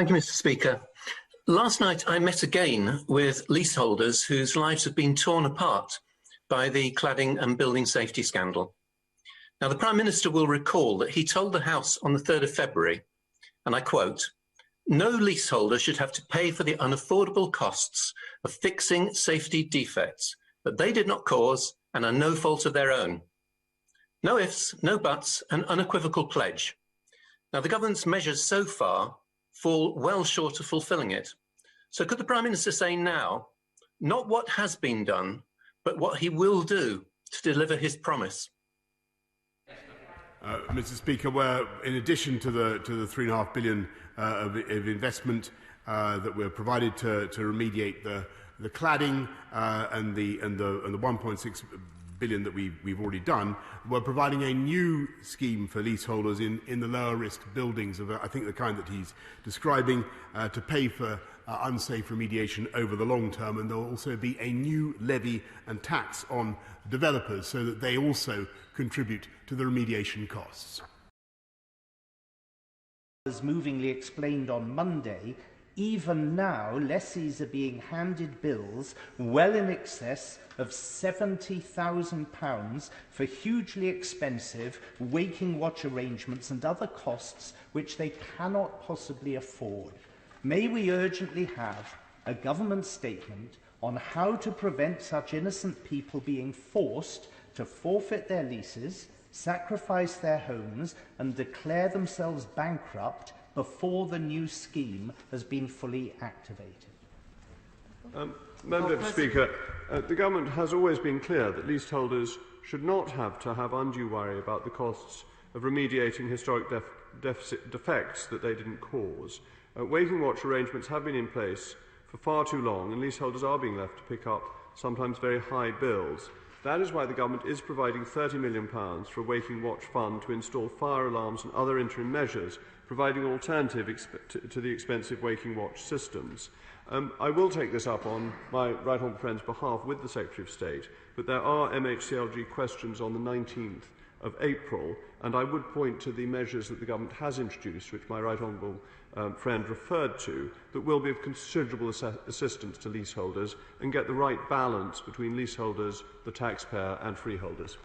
Thank you, Mr. Speaker. Last night I met again with leaseholders whose lives have been torn apart by the cladding and building safety scandal. Now, the Prime Minister will recall that he told the House on the 3rd of February, and I quote, "No leaseholder should have to pay for the unaffordable costs of fixing safety defects that they did not cause and are no fault of their own. No ifs, no buts, an unequivocal pledge." Now, the government's measures so far fall well short of fulfilling it. So could the Prime Minister say now, not what has been done, but what he will do to deliver his promise? Mr. Speaker, where in addition to the £3.5 billion of investment that we're provided to remediate the cladding and the 1.6 billion that we've already done, we're providing a new scheme for leaseholders in the lower risk buildings of I think the kind that he's describing to pay for unsafe remediation over the long term, and there will also be a new levy and tax on developers so that they also contribute to the remediation costs. As movingly explained on Monday, even now lessees are being handed bills well in excess of £70,000 for hugely expensive waking watch arrangements and other costs which they cannot possibly afford. May we urgently have a government statement on how to prevent such innocent people being forced to forfeit their leases, sacrifice their homes and declare themselves bankrupt before the new scheme has been fully activated. Madam Speaker, the Government has always been clear that leaseholders should not have to have undue worry about the costs of remediating historic defects that they didn't cause. Waiting watch arrangements have been in place for far too long, and leaseholders are being left to pick up sometimes very high bills. That is why the Government is providing £30 million for a Waking Watch fund to install fire alarms and other interim measures, providing an alternative to the expensive Waking Watch systems. I will take this up on my right honourable friend's behalf with the Secretary of State, but there are MHCLG questions on the 19th of April, and I would point to the measures that the Government has introduced, which my right honourable friend referred to, that will be of considerable assistance to leaseholders and get the right balance between leaseholders, the taxpayer and freeholders.